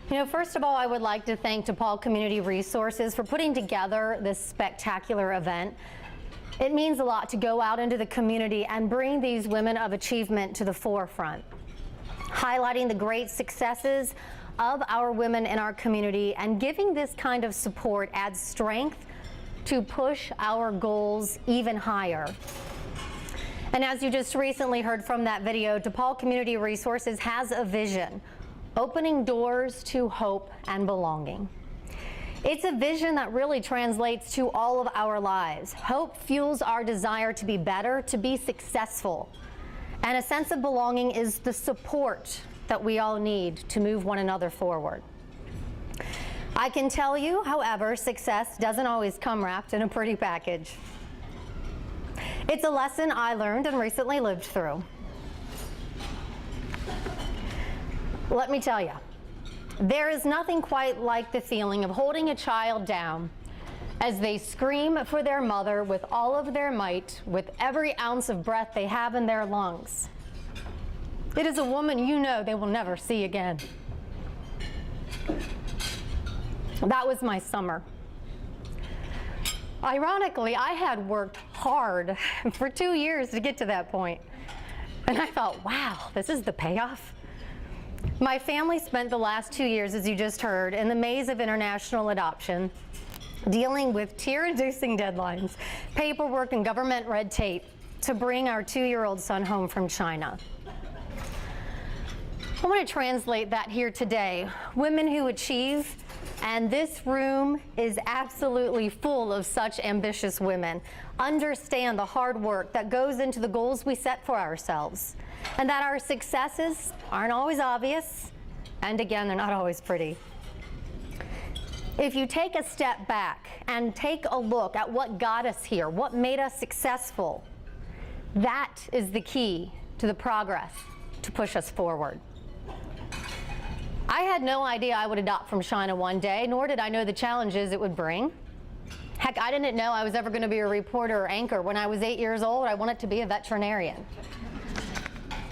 First of all, I would like to thank DePaul Community Resources for putting together this spectacular event. It means a lot to go out into the community and bring these women of achievement to the forefront, highlighting the great successes of our women in our community, and giving this kind of support adds strength to push our goals even higher. And as you just recently heard from that video, DePaul Community Resources has a vision, opening doors to hope and belonging. It's a vision that really translates to all of our lives. Hope fuels our desire to be better, to be successful. And a sense of belonging is the support that we all need to move one another forward. I can tell you, however, success doesn't always come wrapped in a pretty package. It's a lesson I learned and recently lived through. Let me tell you, there is nothing quite like the feeling of holding a child down as they scream for their mother with all of their might, with every ounce of breath they have in their lungs. It is a woman you know they will never see again. That was my summer. Ironically, I had worked hard for 2 years to get to that point. And I thought, wow, this is the payoff. My family spent the last 2 years, as you just heard, in the maze of international adoption, dealing with tear-inducing deadlines, paperwork, and government red tape to bring our 2-year-old son home from China. I want to translate that here today. Women who achieve, and this room is absolutely full of such ambitious women, understand the hard work that goes into the goals we set for ourselves, and that our successes aren't always obvious, and again, they're not always pretty. If you take a step back and take a look at what got us here, what made us successful, that is the key to the progress to push us forward. I had no idea I would adopt from China one day, nor did I know the challenges it would bring. Heck, I didn't know I was ever going to be a reporter or anchor. When I was 8 years old, I wanted to be a veterinarian.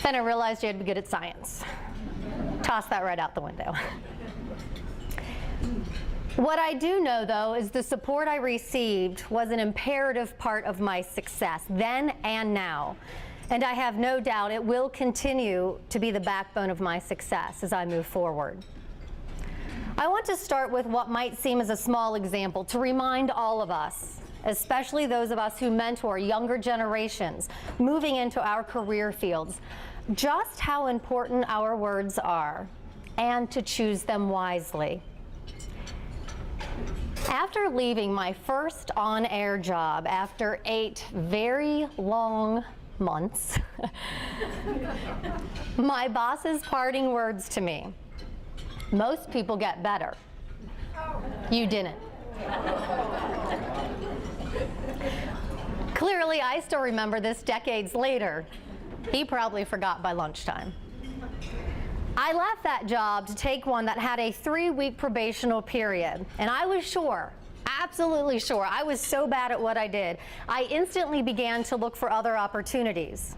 Then I realized you had to be good at science. Toss that right out the window. What I do know, though, is the support I received was an imperative part of my success, then and now. And I have no doubt it will continue to be the backbone of my success as I move forward. I want to start with what might seem as a small example to remind all of us, especially those of us who mentor younger generations moving into our career fields, just how important our words are, and to choose them wisely. After leaving my first on-air job after 8 very long months, my boss's parting words to me: most people get better. You didn't. Clearly, I still remember this decades later. He probably forgot by lunchtime. I left that job to take one that had a 3-week probational period, and I was sure, absolutely sure, I was so bad at what I did, I instantly began to look for other opportunities.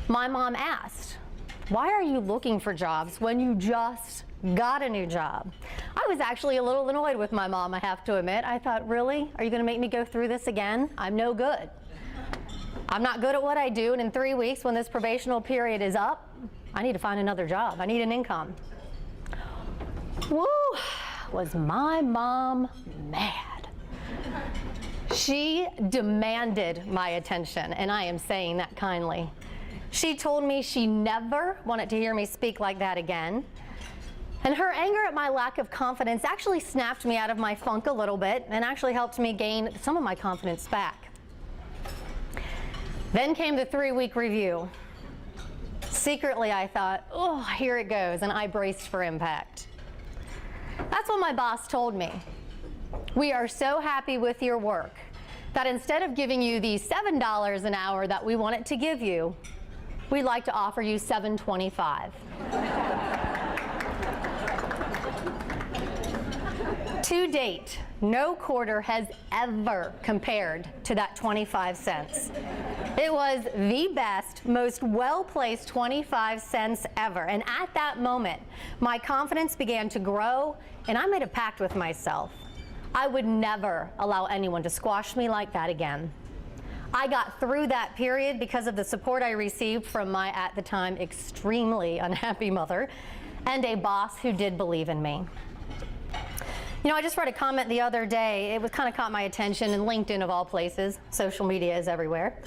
My mom asked, "Why are you looking for jobs when you just got a new job?" I was actually a little annoyed with my mom, I have to admit. I thought, really? Are you going to make me go through this again? I'm no good. I'm not good at what I do, and in 3 weeks, when this probational period is up, I need to find another job. I need an income. Woo! Was my mom mad. She demanded my attention, and I am saying that kindly. She told me she never wanted to hear me speak like that again. And her anger at my lack of confidence actually snapped me out of my funk a little bit and actually helped me gain some of my confidence back. Then came the 3-week review. Secretly, I thought, oh, here it goes, and I braced for impact. That's what my boss told me. "We are so happy with your work that instead of giving you the $7 an hour that we wanted to give you, we'd like to offer you $7.25. To date, no quarter has ever compared to that 25 cents. It was the best, most well-placed 25 cents ever. And at that moment, my confidence began to grow, and I made a pact with myself. I would never allow anyone to squash me like that again. I got through that period because of the support I received from my, at the time, extremely unhappy mother and a boss who did believe in me. You know, I just read a comment the other day. It was kind of caught my attention, in LinkedIn of all places. Social media is everywhere.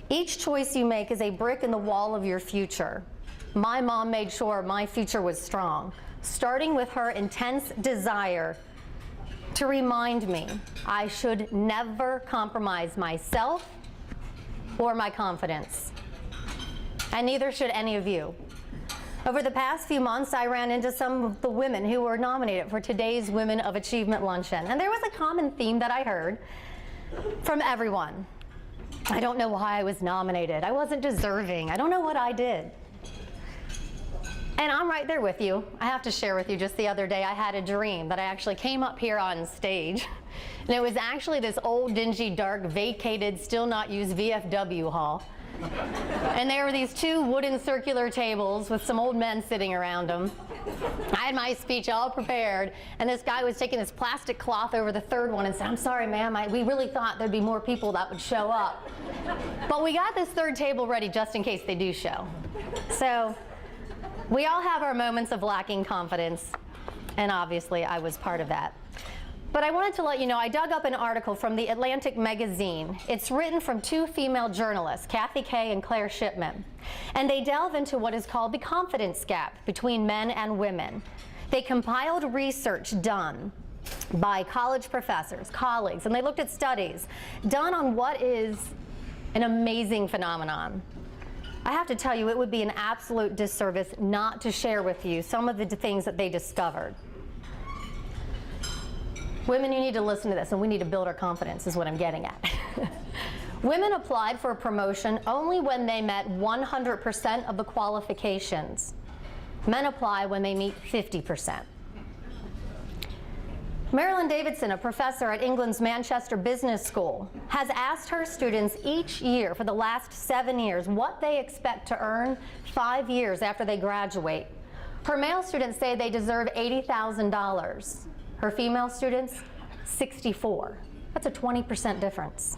Each choice you make is a brick in the wall of your future. My mom made sure my future was strong, starting with her intense desire to remind me I should never compromise myself or my confidence. And neither should any of you. Over the past few months, I ran into some of the women who were nominated for today's Women of Achievement Luncheon. And there was a common theme that I heard from everyone. I don't know why I was nominated. I wasn't deserving. I don't know what I did. And I'm right there with you. I have to share with you, just the other day, I had a dream that I actually came up here on stage. And it was actually this old, dingy, dark, vacated, still not used VFW hall. And there were these two wooden circular tables with some old men sitting around them. I had my speech all prepared, and this guy was taking this plastic cloth over the third one and said, "I'm sorry, ma'am, we really thought there'd be more people that would show up. But we got this third table ready just in case they do show." So we all have our moments of lacking confidence, and obviously I was part of that. But I wanted to let you know, I dug up an article from the Atlantic magazine. It's written from two female journalists, Kathy Kay and Claire Shipman. And they delve into what is called the confidence gap between men and women. They compiled research done by college professors, colleagues, and they looked at studies done on what is an amazing phenomenon. I have to tell you, it would be an absolute disservice not to share with you some of the things that they discovered. Women, you need to listen to this, and we need to build our confidence, is what I'm getting at. Women applied for a promotion only when they met 100% of the qualifications. Men apply when they meet 50%. Marilyn Davidson, a professor at England's Manchester Business School, has asked her students each year for the last 7 years what they expect to earn 5 years after they graduate. Her male students say they deserve $80,000. Her female students, 64. That's a 20% difference.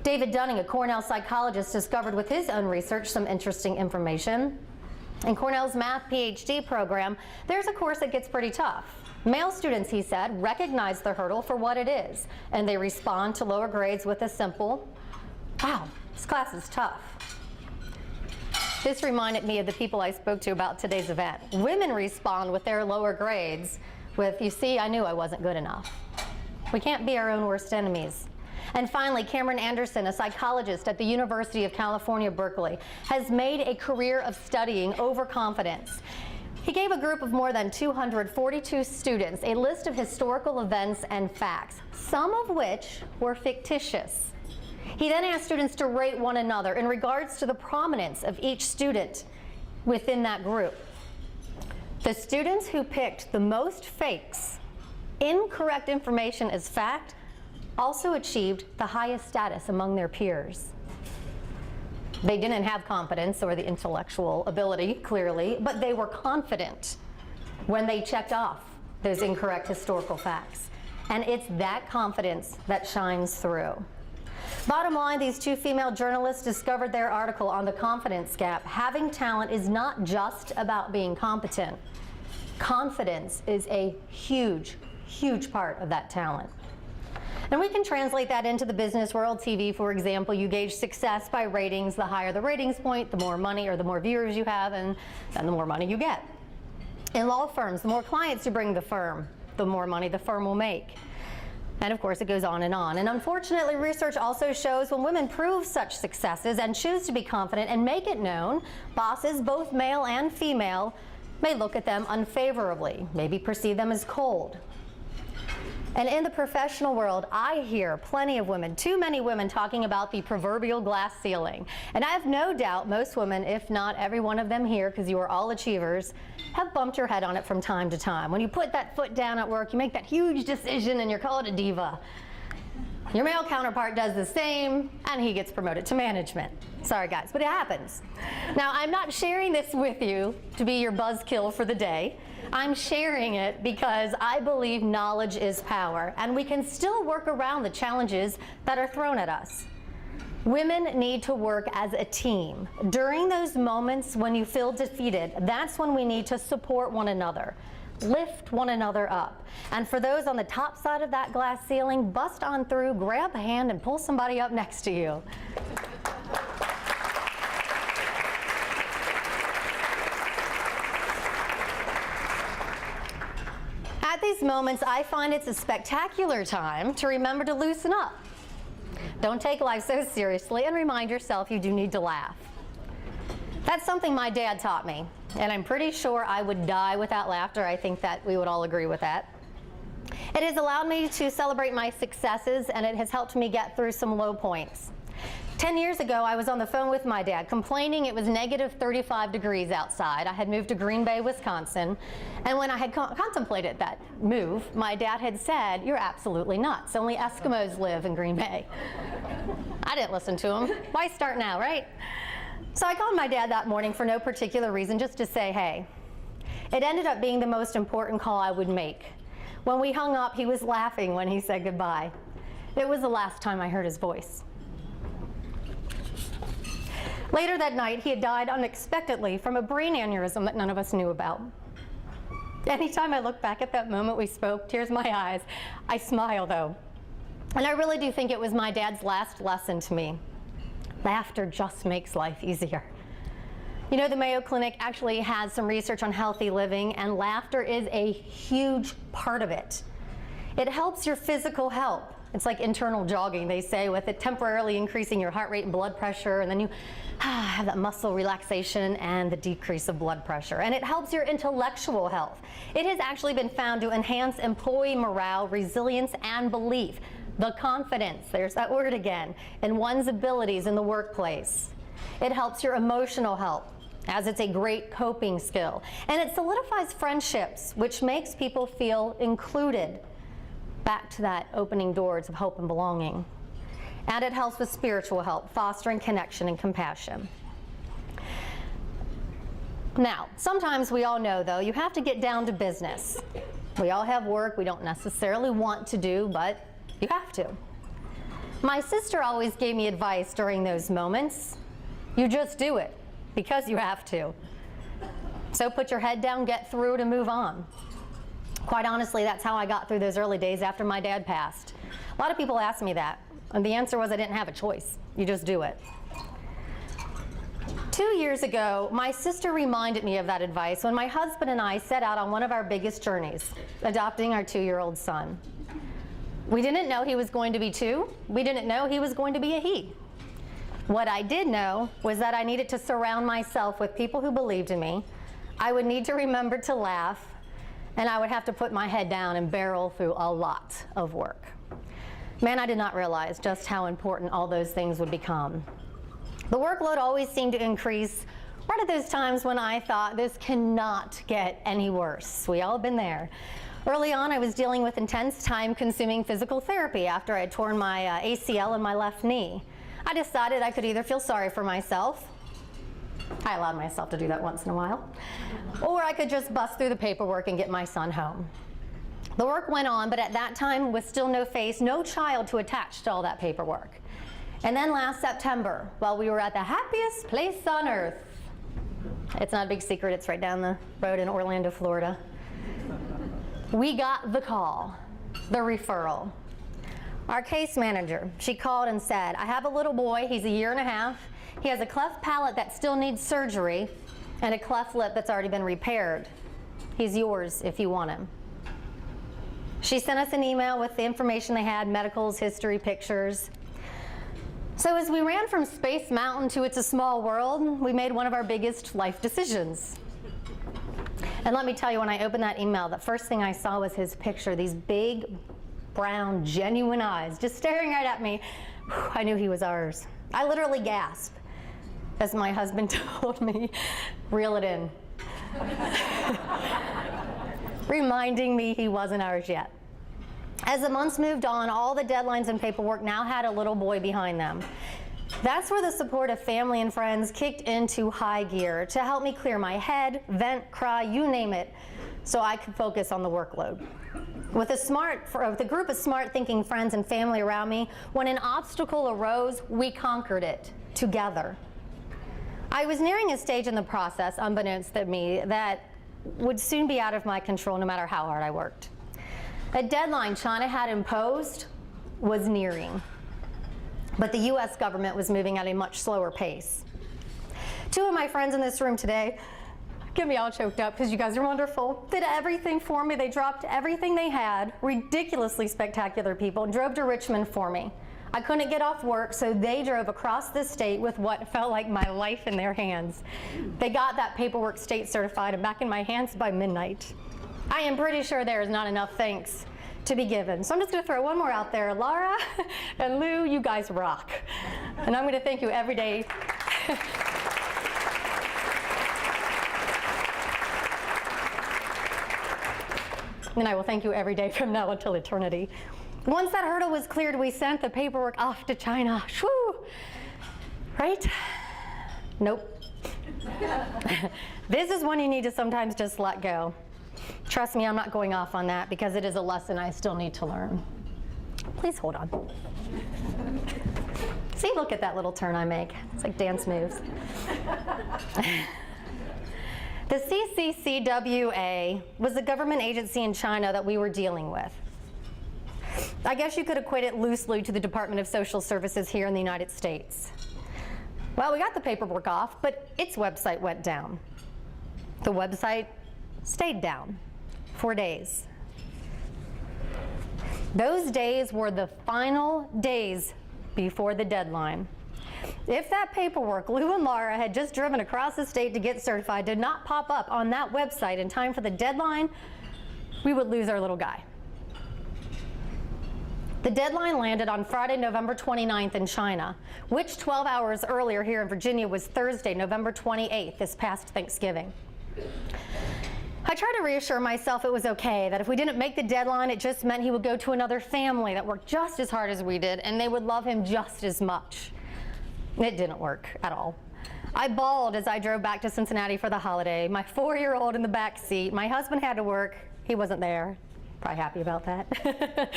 David Dunning, a Cornell psychologist, discovered with his own research some interesting information. In Cornell's math PhD program, there's a course that gets pretty tough. Male students, he said, recognize the hurdle for what it is, and they respond to lower grades with a simple, "Wow, this class is tough." This reminded me of the people I spoke to about today's event. Women respond with their lower grades with, "You see, I knew I wasn't good enough." We can't be our own worst enemies. And finally, Cameron Anderson, a psychologist at the University of California, Berkeley, has made a career of studying overconfidence. He gave a group of more than 242 students a list of historical events and facts, some of which were fictitious. He then asked students to rate one another in regards to the prominence of each student within that group. The students who picked the most fakes, incorrect information as fact, also achieved the highest status among their peers. They didn't have confidence or the intellectual ability, clearly, but they were confident when they checked off those incorrect historical facts. And it's that confidence that shines through. Bottom line, these two female journalists discovered their article on the confidence gap. Having talent is not just about being competent. Confidence is a huge, huge part of that talent. And we can translate that into the business world. TV, for example, you gauge success by ratings. The higher the ratings point, the more money or the more viewers you have, and then the more money you get. In law firms, the more clients you bring the firm, the more money the firm will make. And of course, it goes on. And unfortunately, research also shows when women prove such successes and choose to be confident and make it known, bosses, both male and female, may look at them unfavorably, maybe perceive them as cold. And in the professional world, I hear plenty of women, too many women, talking about the proverbial glass ceiling. And I have no doubt most women, if not every one of them here, because you are all achievers, have bumped your head on it from time to time. When you put that foot down at work, you make that huge decision and you're called a diva. Your male counterpart does the same, and he gets promoted to management. Sorry guys, but it happens. Now, I'm not sharing this with you to be your buzzkill for the day. I'm sharing it because I believe knowledge is power, and we can still work around the challenges that are thrown at us. Women need to work as a team. During those moments when you feel defeated, that's when we need to support one another. Lift one another up. And for those on the top side of that glass ceiling, bust on through, grab a hand, and pull somebody up next to you. At these moments, I find it's a spectacular time to remember to loosen up. Don't take life so seriously, and remind yourself you do need to laugh. That's something my dad taught me, and I'm pretty sure I would die without laughter. I think that we would all agree with that. It has allowed me to celebrate my successes, and it has helped me get through some low points. 10 years ago, I was on the phone with my dad complaining it was negative 35 degrees outside. I had moved to Green Bay, Wisconsin, and when I had contemplated that move, my dad had said, "You're absolutely nuts. Only Eskimos live in Green Bay." I didn't listen to him. Why start now, right? So I called my dad that morning for no particular reason, just to say hey. It ended up being the most important call I would make. When we hung up, he was laughing when he said goodbye. It was the last time I heard his voice. Later that night, he had died unexpectedly from a brain aneurysm that none of us knew about. Anytime I look back at that moment we spoke, tears in my eyes, I smile though. And I really do think it was my dad's last lesson to me. Laughter just makes life easier. You know, the Mayo Clinic actually has some research on healthy living, and laughter is a huge part of it. It helps your physical health. It's like internal jogging, they say, with it temporarily increasing your heart rate and blood pressure, and then you have that muscle relaxation and the decrease of blood pressure. And it helps your intellectual health. It has actually been found to enhance employee morale, resilience, and belief. The confidence, there's that word again, in one's abilities in the workplace. It helps your emotional health, as it's a great coping skill. And it solidifies friendships, which makes people feel included. Back to that opening doors of hope and belonging. And it helps with spiritual health, fostering connection and compassion. Now, sometimes we all know, though, you have to get down to business. We all have work we don't necessarily want to do, but you have to. My sister always gave me advice during those moments. You just do it, because you have to. So put your head down, get through it, and move on. Quite honestly, that's how I got through those early days after my dad passed. A lot of people ask me that, and the answer was I didn't have a choice. You just do it. 2 years ago, my sister reminded me of that advice when my husband and I set out on one of our biggest journeys, adopting our 2-year-old son. We didn't know he was going to be 2. We didn't know he was going to be a he. What I did know was that I needed to surround myself with people who believed in me. I would need to remember to laugh, and I would have to put my head down and barrel through a lot of work. Man, I did not realize just how important all those things would become. The workload always seemed to increase right at those times when I thought this cannot get any worse. We all been there. Early on, I was dealing with intense, time-consuming physical therapy after I had torn my ACL in my left knee. I decided I could either feel sorry for myself, I allowed myself to do that once in a while, or I could just bust through the paperwork and get my son home. The work went on, but at that time, with still no face, no child to attach to all that paperwork. And then last September, while we were at the happiest place on earth, it's not a big secret, it's right down the road in Orlando, Florida, we got the call, the referral. Our case manager, she called and said, I have a little boy, he's 1.5 years. He has a cleft palate that still needs surgery and a cleft lip that's already been repaired. He's yours if you want him. She sent us an email with the information they had, medicals, history, pictures. So as we ran from Space Mountain to It's a Small World, we made one of our biggest life decisions. And let me tell you, when I opened that email, the first thing I saw was his picture, these big, brown, genuine eyes, just staring right at me. I knew he was ours. I literally gasped as my husband told me, reel it in. Reminding me he wasn't ours yet. As the months moved on, all the deadlines and paperwork now had a little boy behind them. That's where the support of family and friends kicked into high gear to help me clear my head, vent, cry, you name it, so I could focus on the workload. With a group of smart-thinking friends and family around me, when an obstacle arose, we conquered it together. I was nearing a stage in the process, unbeknownst to me, that would soon be out of my control no matter how hard I worked. A deadline China had imposed was nearing, but the US government was moving at a much slower pace. Two of my friends in this room today, get me all choked up because you guys are wonderful, did everything for me. They dropped everything they had, ridiculously spectacular people, and drove to Richmond for me. I couldn't get off work, so they drove across the state with what felt like my life in their hands. They got that paperwork state certified and back in my hands by midnight. I am pretty sure there is not enough thanks to be given. So I'm just going to throw one more out there. Laura and Lou, you guys rock. And I'm going to thank you every day. And I will thank you every day from now until eternity. Once that hurdle was cleared, we sent the paperwork off to China. Shoo! Right? Nope. This is one you need to sometimes just let go. Trust me, I'm not going off on that because it is a lesson I still need to learn. Please hold on. See, look at that little turn I make. It's like dance moves. The CCCWA was a government agency in China that we were dealing with. I guess you could equate it loosely to the Department of Social Services here in the United States. Well, we got the paperwork off, but its website went down. The website stayed down for days. Those days were the final days before the deadline. If that paperwork Lou and Laura had just driven across the state to get certified did not pop up on that website in time for the deadline, we would lose our little guy. The deadline landed on Friday, November 29th in China, which 12 hours earlier here in Virginia was Thursday, November 28th, this past Thanksgiving. I tried to reassure myself it was okay, that if we didn't make the deadline, it just meant he would go to another family that worked just as hard as we did, and they would love him just as much. It didn't work at all. I bawled as I drove back to Cincinnati for the holiday, my 4-year-old in the back seat. My husband had to work. He wasn't there. Probably happy about that.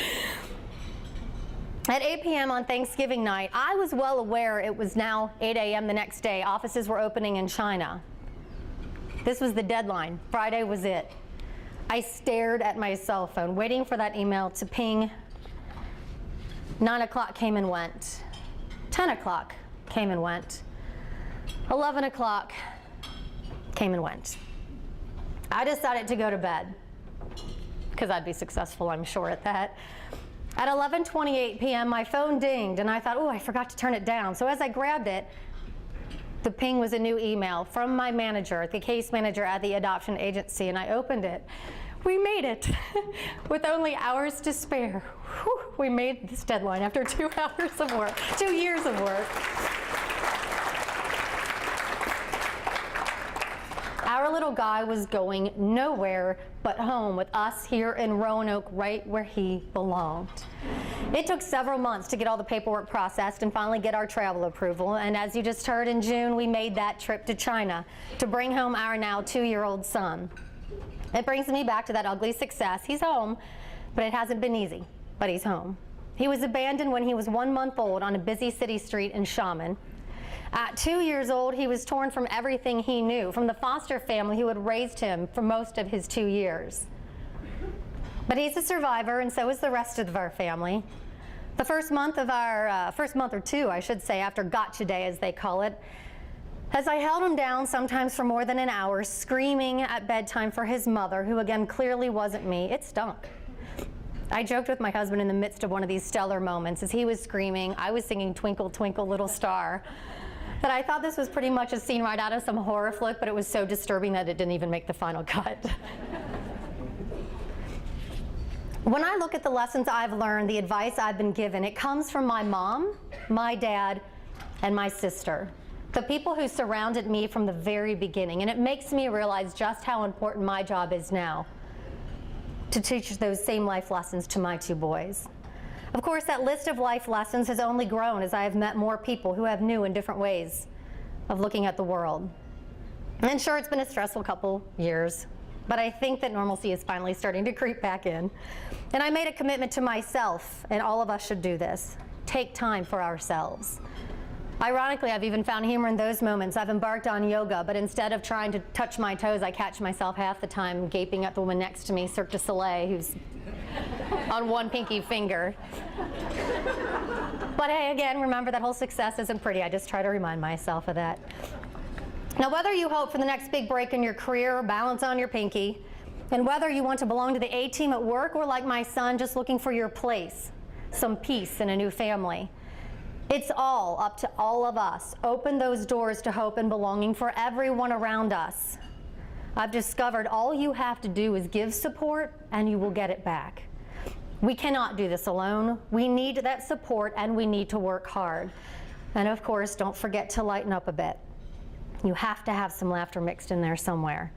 At 8 p.m. on Thanksgiving night, I was well aware it was now 8 a.m. the next day. Offices were opening in China. This was the deadline. Friday was it. I stared at my cell phone, waiting for that email to ping. 9 o'clock came and went. 10 o'clock came and went. 11 o'clock came and went. I decided to go to bed, because I'd be successful, I'm sure, at that. At 11:28 p.m., my phone dinged, and I thought, oh, I forgot to turn it down. So as I grabbed it, the ping was a new email from my manager, the case manager at the adoption agency, and I opened it. We made it with only hours to spare. Whew, we made this deadline after 2 hours of work, 2 years of work. Our little guy was going nowhere but home with us here in Roanoke, right where he belonged. It took several months to get all the paperwork processed and finally get our travel approval. And as you just heard, in June, we made that trip to China to bring home our now 2-year-old son. It brings me back to that ugly success. He's home, but it hasn't been easy, but he's home. He was abandoned when he was 1 month old on a busy city street in Xiamen. At 2 years old, he was torn from everything he knew, from the foster family who had raised him for most of his 2 years. But he's a survivor, and so is the rest of our family. The first month or two, I should say, after Gotcha Day, as they call it, as I held him down, sometimes for more than an hour, screaming at bedtime for his mother, who again clearly wasn't me, it stunk. I joked with my husband in the midst of one of these stellar moments. As he was screaming, I was singing Twinkle, Twinkle, Little Star. That I thought this was pretty much a scene right out of some horror flick, but it was so disturbing that it didn't even make the final cut. When I look at the lessons I've learned, the advice I've been given, it comes from my mom, my dad, and my sister. The people who surrounded me from the very beginning, and it makes me realize just how important my job is now. to teach those same life lessons to my 2 boys. Of course, that list of life lessons has only grown as I have met more people who have new and different ways of looking at the world. And sure, it's been a stressful couple years, but I think that normalcy is finally starting to creep back in. And I made a commitment to myself, and all of us should do this. Take time for ourselves. Ironically, I've even found humor in those moments. I've embarked on yoga, but instead of trying to touch my toes, I catch myself half the time gaping at the woman next to me, Cirque du Soleil, who's on one pinky finger. But hey, again, remember that whole success isn't pretty. I just try to remind myself of that. Now, whether you hope for the next big break in your career or balance on your pinky, and whether you want to belong to the A team at work or like my son, just looking for your place, some peace and a new family, it's all up to all of us. Open those doors to hope and belonging for everyone around us. I've discovered all you have to do is give support and you will get it back. We cannot do this alone. We need that support and we need to work hard. And of course, don't forget to lighten up a bit. You have to have some laughter mixed in there somewhere.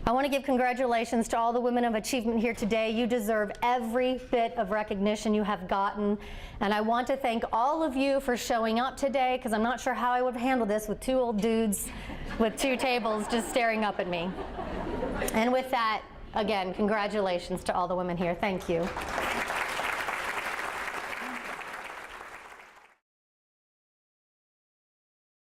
I want to give congratulations to all the women of achievement here today. You deserve every bit of recognition you have gotten. And I want to thank all of you for showing up today, because I'm not sure how I would handle this with 2 old dudes with 2 tables just staring up at me. And with that, again, congratulations to all the women here. Thank you.